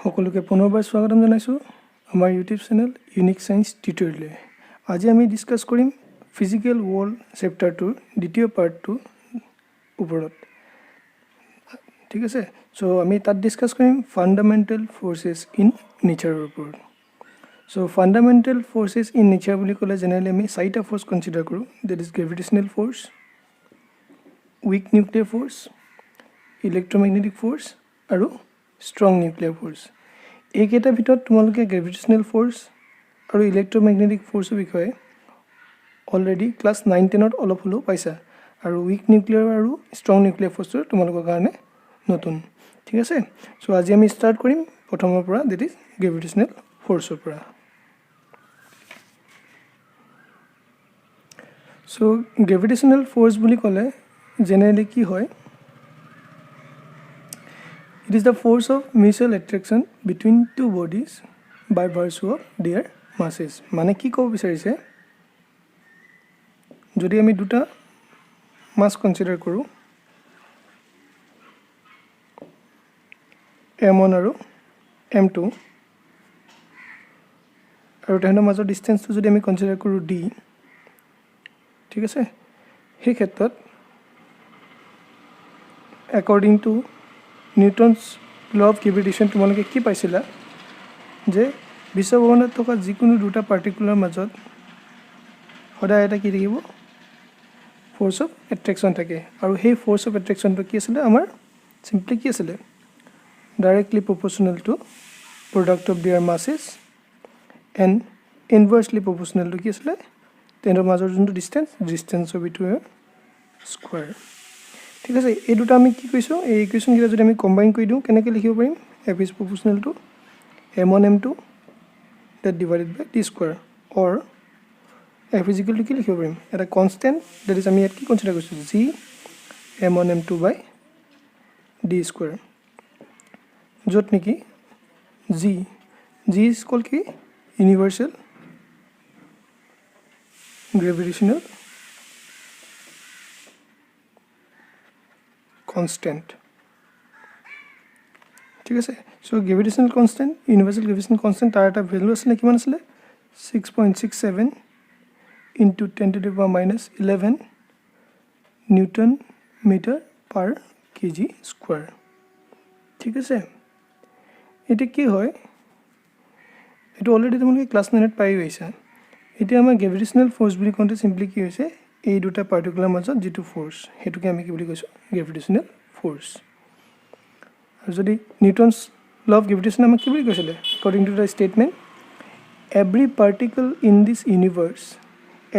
সকলোকে পুনৰবাৰ স্বাগতম জনাইছোঁ আমাৰ ইউটিউব চেনেল ইউনিক সায়েন্স টিউটৰিয়েললৈ। আজি আমি ডিসকাস কৰিম ফিজিক্যাল ওয়াৰ্ল্ড চ্যাপ্টাৰ 2 দ্বিতীয় পাৰ্টটো ওপৰত। ঠিক আছে, সো আমি তাত ডিসকাস কৰিম ফান্ডামেন্টাল ফোৰ্সেস ইন নেচাৰৰ ওপৰত। So fundamental forces in nature বুলি ক'লে জেনেৰেলি আমি চাৰিটা ফোৰ্স কনসিডাৰ কৰোঁ। That is gravitational force, weak nuclear force, electromagnetic force আৰু স্ট্ৰং নিউক্লিয়াৰ ফোৰ্স। এইকেইটাৰ ভিতৰত তোমালোকে গ্ৰেভিটেশনাল ফোৰ্স আৰু ইলেক্ট্ৰমেগনেটিক ফোৰ্সৰ বিষয়ে অলৰেডি ক্লাছ 9-10ত অলপ হ'লেও পাইছা, আৰু উইক নিউক্লিয়াৰ আৰু স্ট্ৰং নিউক্লিয়াৰ ফোৰ্সৰ তোমালোকৰ কাৰণে নতুন। ঠিক আছে, সো আজি আমি ষ্টাৰ্ট কৰিম প্ৰথমৰ পৰা, দ্যাট ইজ গ্ৰেভিটেশনাল ফোৰ্সৰ পৰা। সো গ্ৰেভিটেশনাল ফোৰ্স বুলি ক'লে জেনেৰেলি কি হয়? It is the force of mutual attraction between two bodies by virtue of their masses. মানে কি ক'ব বিচাৰিছে, যদি আমি দুটা মাস কনসিডাৰ কৰোঁ m1 আৰু m2, আৰু তেহেঁতৰ মাজৰ ডিষ্টেন্সটো যদি আমি কনসিডাৰ কৰোঁ d, ঠিক আছে, সেই ক্ষেত্ৰত according to Newton's law of gravitation তোমালোকে কি পাইছিলা যে বিশ্বব্ৰহ্মাণ্ডত থকা যিকোনো দুটা পাৰ্টিকুলাৰ মাজত সদায় এটা কি থাকিব, ফোৰ্স অফ এট্ৰেকশ্যন থাকে। আৰু সেই ফোৰ্স অফ এট্ৰেকশ্যনটো কি আছিলে আমাৰ, চিম্পলি কি আছিলে, directly proportional to product of their masses and inversely proportional to কি আছিলে, তেহেঁতৰ মাজৰ যোনটো ডিষ্টেন্স অফ ইটু স্কোৱাৰ। ঠিক আছে, এই দুটা আমি কি কৈছোঁ, এই ইকুৱেশ্যনকেইটা যদি আমি কম্বাইন কৰি দিওঁ কেনেকৈ লিখিব পাৰিম, F is proportional to m1 m2 that divided by d square, or f is equal to কি লিখিব পাৰিম, এটা কনষ্টেণ্ট, that is আমি ইয়াত কি কনচিডাৰ কৰিছোঁ, g m1 m2 by d square, য'ত নেকি g is called কি, ইউনিভাৰ্চেল গ্ৰেভিটেশনাল constant. ঠিক আছে, সো গ্ৰেভিটেশনাল কনষ্টেণ্ট, ইউনিভাৰ্চেল গ্ৰেভিটেশনাল কনষ্টেণ্ট, তাৰ এটা ভেলু আছিলে, কিমান আছিলে, 6.67 into 10 to the power minus 11 newton metre per kg square. ঠিক আছে, এতিয়া কি হয়, এইটো অলৰেডি তোমালোকে ক্লাছ 9ত পাই গৈছা। এতিয়া আমাৰ গ্ৰেভিটেশনাল ফোৰ্স বুলি কওঁতে চিম্পলি কি হৈছে, এই দুটা পাৰ্টিকুলাৰ মাজত যিটো ফোৰ্স সেইটোকে আমি কি বুলি কৈছোঁ, গ্ৰেভিটেশনাল ফোৰ্স। আৰু যদি নিউটনছ ল অফ গ্ৰেভিটেশ্যন আমাক কি বুলি কৈছিলে, according to the statement, every particle in this universe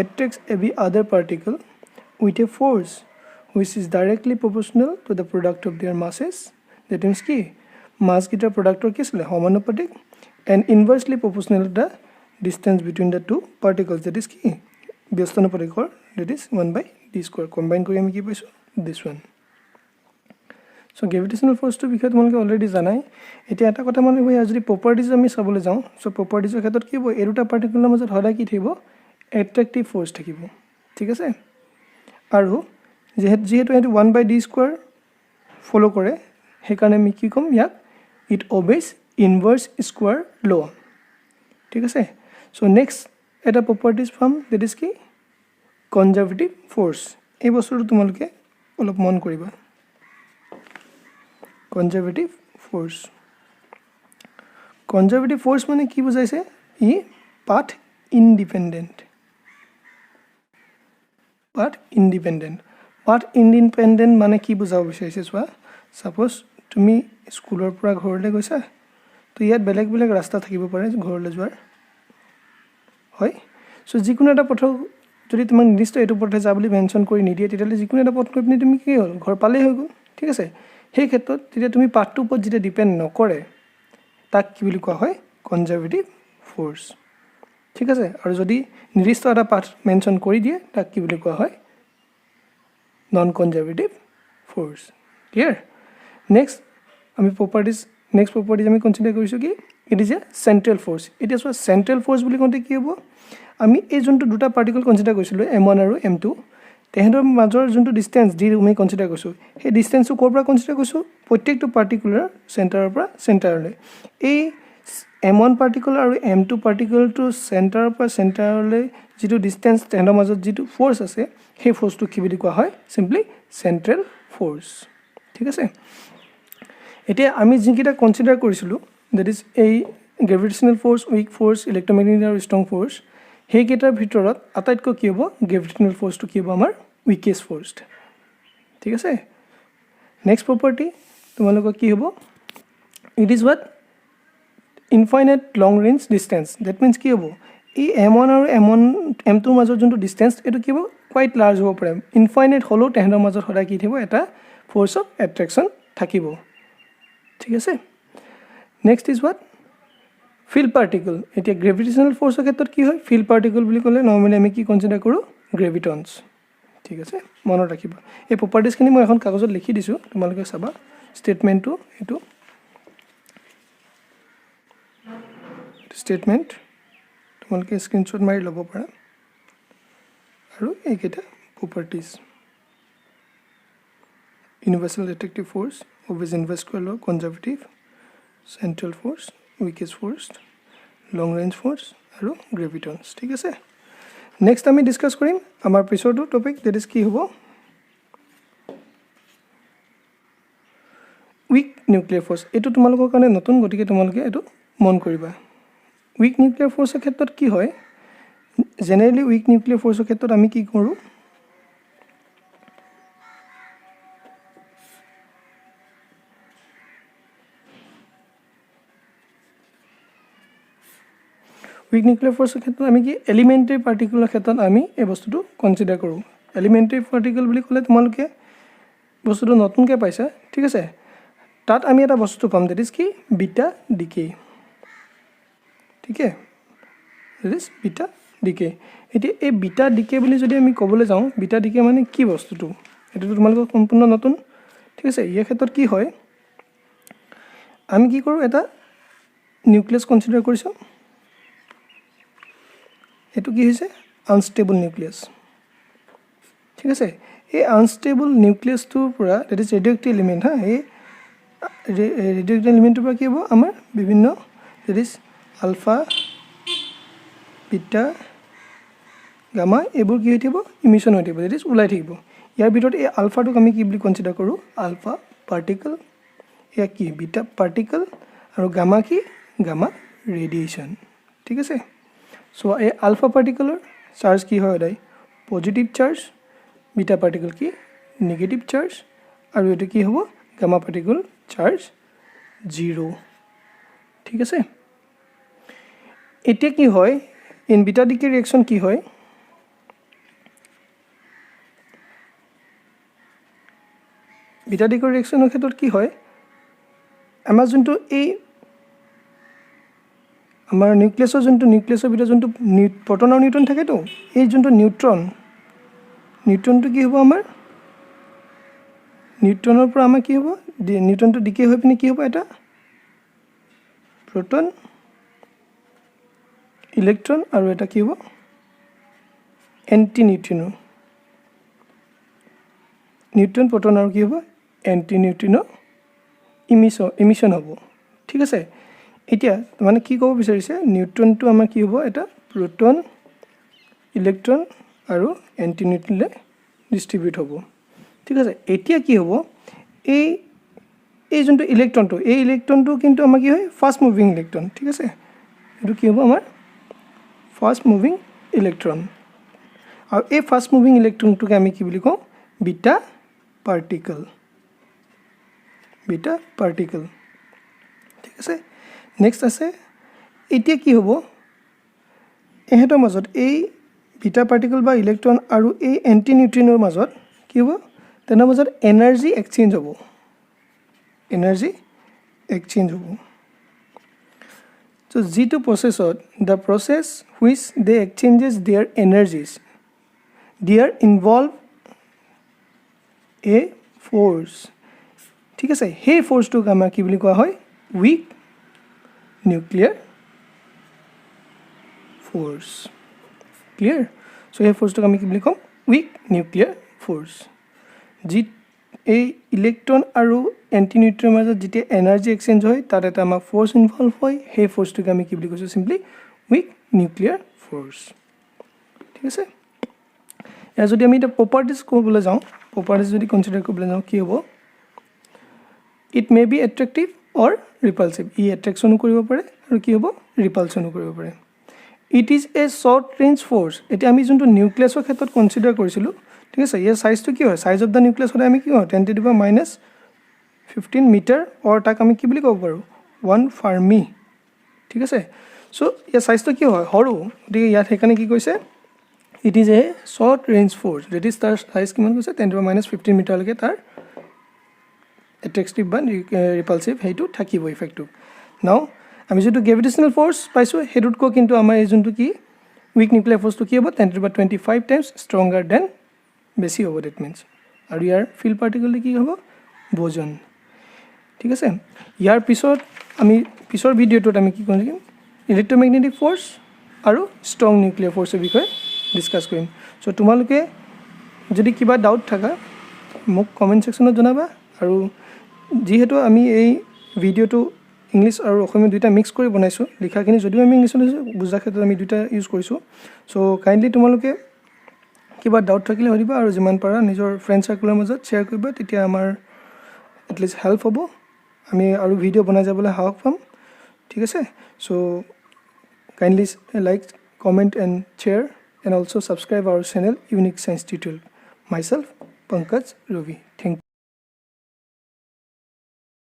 attracts every other particle with a force which is directly proportional to the product of their masses. That means কি, মাছকেইটাৰ প্ৰডাক্টৰ কি আছিলে, সমানুপাতিক, and inversely proportional to the distance between the two particles, that is কি, ব্যস্তানুপাতিকৰ, that is 1/d square। Combine কৰি আমি কি পাইছোঁ, দিছ ওৱান। সো গ্ৰেভিটেশনাল ফোৰ্সটোৰ বিষয়ে তোমালোকে অলৰেডি জানাই। এতিয়া এটা কথা মানে হয়, যদি প্ৰপাৰ্টিজ আমি চাবলৈ যাওঁ, সো প্ৰপাৰ্টিজৰ ক্ষেত্ৰত কি হ'ব, এই দুটা পাৰ্টিকুলাৰ মাজত সদায় কি থাকিব, এট্ৰেক্টিভ ফোৰ্স থাকিব। ঠিক আছে, আৰু যিহেতু এইটো 1/d square ফ'ল' কৰে, সেইকাৰণে আমি কি ক'ম ইয়াক, ইট অবেজ ইনভাৰ্চ স্কোৱাৰ ল। ঠিক আছে, সো নেক্সট এটা প্ৰপাৰ্টিজ পাম, ডেট ইজ কি, কনজাৰ্ভেটিভ ফোৰ্স। এই বস্তুটো তোমালোকে অলপ মন কৰিবা, কনজাৰ্ভেটিভ ফোৰ্স। কনজাৰ্ভেটিভ ফোর্স মানে কি বুজাইছে, ই পাথ ইনডিপেণ্ডেণ্ট। পাথ ইনডিপেণ্ডেণ্ট মানে কি বুজাব বিচাৰিছে চোৱা, ছাপ'জ তুমি স্কুলৰ পৰা ঘৰলৈ গৈছা, তো ইয়াত বেলেগ বেলেগ ৰাস্তা থাকিব পাৰে ঘৰলৈ যোৱাৰ, হয়। সো যিকোনো এটা পথ যদি তোমাক নিৰ্দিষ্ট এইটো পথে যা বুলি মেনশ্যন কৰি নিদিয়ে, তেতিয়াহ'লে যিকোনো এটা পথ কৰি পিনি তুমি কি হ'ল, ঘৰ পালেই হৈ গ'ল। ঠিক আছে, সেই ক্ষেত্ৰত তেতিয়া তুমি পাথটোৰ ওপৰত যেতিয়া ডিপেণ্ড নকৰে, তাক কি বুলি কোৱা হয়, কনজাৰ্ভেটিভ ফোৰ্স। ঠিক আছে, আৰু যদি নিৰ্দিষ্ট এটা পাথ মেনশ্যন কৰি দিয়ে, তাক কি বুলি কোৱা হয়, non conservative force. Clear? Next আমি নেক্সট প্ৰপাৰ্টিজ আমি কনচিডাৰ কৰিছোঁ কি, it is A central force. এতিয়া চোৱা, চেণ্ট্ৰেল ফোৰ্স বুলি কওঁতে কি হ'ব, আমি এই যোনটো দুটা পাৰ্টিকল কনচিডাৰ কৰিছিলোঁ m1 আৰু m2, তেহেঁতৰ মাজৰ যোনটো ডিষ্টেঞ্চ যি আমি কনচিডাৰ কৰিছোঁ সেই ডিষ্টেঞ্চটো ক'ৰ পৰা কনচিডাৰ কৰিছোঁ প্ৰত্যেকটো পাৰ্টিকুলাৰ চেণ্টাৰৰ পৰা চেণ্টাৰলৈ এই m1 পাৰ্টিকুলাৰ আৰু m2 পাৰ্টিকুলাৰটো চেণ্টাৰৰ পৰা চেণ্টাৰলৈ যিটো ডিষ্টেঞ্চ তেহেঁতৰ মাজত যিটো ফ'ৰ্চ আছে সেই ফ'ৰ্চটো কি বুলি কোৱা হয় চিম্পলি চেণ্ট্ৰেল ফ'ৰ্চ ঠিক আছে এতিয়া আমি যিকেইটা কনচিডাৰ কৰিছিলোঁ দেট ইজ এই gravitational force weak force electromagnetic আৰু ষ্ট্ৰং ফ'ৰ্চ সেইকেইটাৰ ভিতৰত আটাইতকৈ কি হ'ব গ্ৰেভিটেশ্যনেল ফ'ৰ্চটো কি হ'ব আমাৰ উইকেষ্ট ফ'ৰ্চ ঠিক আছে নেক্সট প্ৰপাৰ্টি তোমালোকৰ কি হ'ব it is what infinite long range distance date means কি হ'ব এই m1 আৰু m2ৰ মাজত যোনটো ডিষ্টেঞ্চ এইটো কি হ'ব কোৱাইট লাৰ্জ হ'ব পাৰে ইনফাইনাইট হ'লেও তেহেঁতৰ মাজত সদায় কি থাকিব এটা ফ'ৰ্চ অফ এট্ৰেকশ্যন থাকিব ঠিক আছে next is what field particle এতিয়া গ্ৰেভিটেশ্যনেল ফ'ৰ্চৰ ক্ষেত্ৰত কি হয় ফিল্ড পাৰ্টিকল বুলি ক'লে নৰ্মেলি আমি কি কনচিডাৰ কৰোঁ গ্ৰেভিটনছ ঠিক আছে মনত ৰাখিবা এই প্ৰপাৰ্টিজখিনি মই এখন কাগজত লিখি দিছোঁ তোমালোকে চাবা ষ্টেটমেণ্টটো এইটো ষ্টেটমেণ্ট তোমালোকে স্ক্ৰীনশ্বট মাৰি ল'ব পাৰা আৰু এইকেইটা properties universal attractive force obvious inverse কৰি লওঁ কনজাৰ্ভেটিভ চেণ্ট্ৰেল ফ'ৰ্চ উইকেষ্ট ফ'ৰ্চ লং ৰেঞ্জ ফ'ৰ্চ আৰু গ্ৰেভিটনছ ঠিক আছে নেক্সট আমি ডিছকাছ কৰিম আমাৰ পিছৰটো টপিক ডেট ইজ কি হ'ব উইক নিউক্লিয়াৰ ফ'ৰ্চ এইটো তোমালোকৰ কাৰণে নতুন গতিকে তোমালোকে এইটো মন কৰিবা উইক নিউক্লিয়াৰ ফ'ৰ্চৰ ক্ষেত্ৰত কি হয় জেনেৰেলি উইক নিউক্লিয়াৰ ফ'ৰ্চৰ ক্ষেত্ৰত আমি কি কৰোঁ উইক নিউক্লিয়াৰ ফ'ৰ্চৰ ক্ষেত্ৰত আমি কি এলিমেণ্টাৰী পাৰ্টিকুলাৰ ক্ষেত্ৰত আমি এই বস্তুটো কনচিডাৰ কৰোঁ এলিমেণ্টাৰী পাৰ্টিকল বুলি ক'লে তোমালোকে বস্তুটো নতুনকৈ পাইছা ঠিক আছে তাত আমি এটা বস্তু পাম ডেট ইজ কি বিটা ডিকে ঠিক আছে ডেট ইজ বিটা ডিকে এতিয়া এই বিটা ডিকে বুলি যদি আমি ক'বলৈ যাওঁ বিটা ডিকে মানে কি বস্তুটো এইটোতো তোমালোকৰ সম্পূৰ্ণ নতুন ঠিক আছে ইয়াৰ ক্ষেত্ৰত কি হয় আমি কি কৰোঁ এটা নিউক্লিয়াছ কনচিডাৰ কৰিছোঁ এইটো কি হৈছে আনষ্টেবল নিউক্লিয়াছ ঠিক আছে এই আনষ্টেবল নিউক্লিয়াছটোৰ পৰা ডেট ইজ ৰেডিঅ'এক্টিভ এলিমেণ্ট হা এই ৰেডিঅ'এক্টিভ এলিমেণ্টটোৰ পৰা কি হ'ব আমাৰ বিভিন্ন that is alpha beta gamma এইবোৰ কি হৈ থাকিব ইমিশ্যন হৈ থাকিব ডেট ইজ ওলাই থাকিব ইয়াৰ ভিতৰত এই আলফাটোক আমি কি বুলি কনচিডাৰ কৰোঁ আলফা পাৰ্টিকল এয়া কি বিটা পাৰ্টিকল আৰু গামা কি গামা ৰেডিয়েশ্যন ঠিক আছে চ' এই আলফা পাৰ্টিকলৰ চাৰ্জ কি হয় সদায় পজিটিভ চাৰ্জ বিটা পাৰ্টিকল কি নিগেটিভ চাৰ্জ আৰু এইটো কি হ'ব গামা পাৰ্টিকল চাৰ্জ 0 ঠিক আছে এতিয়া কি হয় ইন বিটা ডিকে ৰিয়েকশ্যন কি হয় বিটা ডিকে ৰিয়েকশ্যনৰ ক্ষেত্ৰত কি হয় আমাৰ যোনটো এই আমাৰ নিউক্লিয়াছৰ ভিতৰত যোনটো প্ৰটন আৰু নিউট্ৰন থাকেতো এই যোনটো নিউট্ৰনটো কি হ'ব আমাৰ নিউট্ৰনৰ পৰা আমাৰ কি হ'ব নিউট্ৰনটো ডিকে হৈ পিনে কি হ'ব এটা প্ৰটন ইলেক্ট্ৰন আৰু এটা কি হ'ব এণ্টি নিউট্ৰিনো নিউট্ৰন প্ৰটন আৰু কি হ'ব এণ্টি নিউট্ৰিনো ইমিশ্যন হ'ব ঠিক আছে এতিয়া মানে কি ক'ব বিচাৰিছে নিউট্ৰনটো আমাৰ কি হ'ব এটা প্ৰটন ইলেক্ট্ৰন আৰু এণ্টি নিউট্ৰিনলৈ ডিষ্ট্ৰিবিউট হ'ব ঠিক আছে এতিয়া কি হ'ব এই যোনটো ইলেক্ট্ৰনটো এই ইলেক্ট্ৰনটো কিন্তু আমাৰ কি হয় ফাষ্ট মুভিং ইলেক্ট্ৰন ঠিক আছে এইটো কি হ'ব আমাৰ ফাষ্ট মুভিং ইলেক্ট্ৰন আৰু এই ফাষ্ট মুভিং ইলেক্ট্ৰনটোকে আমি কি বুলি কওঁ বিটা পাৰ্টিকল ঠিক আছে নেক্সট আছে এতিয়া কি হ'ব এহেঁতৰ মাজত এই বিটা পাৰ্টিকল বা ইলেক্ট্ৰন আৰু এই এণ্টি নিউট্ৰিনৰ মাজত কি হ'ব তেনে মাজত এনাৰ্জি এক্সচেঞ্জ হ'ব চ' যিটো প্ৰচেছত the process which they exchanges their energies their involve a force ঠিক আছে সেই ফ'ৰ্চটোক আমাৰ কি বুলি কোৱা হয় weak nuclear force clear so' সেই ফ'ৰ্চটোক আমি কি বুলি ক'ম উইক নিউক্লিয়াৰ ফ'ৰ্চ যি এই ইলেক্ট্ৰন আৰু এণ্টিনিউট্ৰনৰ মাজত যেতিয়া এনাৰ্জি এক্সচেঞ্জ হয় তাত এটা আমাৰ ফ'ৰ্চ ইনভলভ হয় সেই ফ'ৰ্চটোকে আমি কি বুলি কৈছোঁ চিম্পলি উইক নিউক্লিয়াৰ ফ'ৰ্চ ঠিক আছে ইয়াৰ যদি আমি এতিয়া প্ৰপাৰ্টিজ ক'বলৈ যাওঁ প্ৰপাৰ্টিজ যদি কনচিডাৰ কৰিবলৈ যাওঁ কি হ'ব ইট মে বি এট্ৰেক্টিভ অৰ ৰিপালচিভ ই এট্ৰেকশ্যনো কৰিব পাৰে আৰু কি হ'ব ৰিপালশ্যনো কৰিব পাৰে it is a short range force এতিয়া আমি যোনটো নিউক্লিয়াছৰ ক্ষেত্ৰত কনচিডাৰ কৰিছিলোঁ ঠিক আছে ইয়াৰ চাইজটো কি হয় চাইজ অফ দ্য নিউক্লিয়াছ সদায় আমি কি হয় 10⁻⁻15 মিটাৰ অৰ তাক আমি কি বুলি ক'ব পাৰোঁ 1 ফাৰ্মি ঠিক আছে চ' ইয়াৰ চাইজটো কি হয় সৰু গতিকে ইয়াত সেইকাৰণে কি কৈছে it is a short range force that is তাৰ চাইজ কিমান কৈছে 10⁻⁻15 মিটাৰলৈকে তাৰ এট্ৰেক্টিভ বা ৰিপালচিভ সেইটো থাকিব ইফেক্টটো নাও আমি যোনটো গ্ৰেভিটেশ্যনেল ফ'ৰ্চ পাইছোঁ সেইটোতকৈ কিন্তু আমাৰ এই যোনটো কি উইক নিউক্লিয়াৰ ফ'ৰ্চটো কি হ'ব 10⁻25 টাইমছ ষ্ট্ৰংগাৰ দেন বেছি হ'ব ডেট মিনছ আৰু ইয়াৰ ফিল্ড পাৰ্টিকলটো কি হ'ব বজন ঠিক আছে ইয়াৰ পিছত আমি পিছৰ ভিডিঅ'টোত আমি কি কৰিম ইলেক্ট্ৰমেগনেটিক ফ'ৰ্চ আৰু ষ্ট্ৰং নিউক্লিয়াৰ ফ'ৰ্চৰ বিষয়ে ডিছকাছ কৰিম চ' তোমালোকে যদি কিবা ডাউট থাকা মোক কমেণ্ট ছেকশ্যনত জনাবা আৰু যিহেতু আমি এই ভিডিঅ'টো ইংলিছ আৰু অসমীয়া দুইটা মিক্স কৰি বনাইছোঁ লিখাখিনি যদিও আমি ইংলিছত বুজাৰ ক্ষেত্ৰত আমি দুইটা ইউজ কৰিছোঁ চ' কাইণ্ডলি তোমালোকে কিবা ডাউট থাকিলে সুধিবা আৰু যিমান পাৰা নিজৰ ফ্ৰেণ্ড চাৰ্কুলৰ মাজত শ্বেয়াৰ কৰিবা তেতিয়া আমাৰ এটলিষ্ট হেল্প হ'ব আমি আৰু ভিডিঅ' বনাই যাবলৈ সাহস পাম ঠিক আছে so' kindly like comment and share and also' subscribe our channel unique science tutorial myself Pankaj Ravi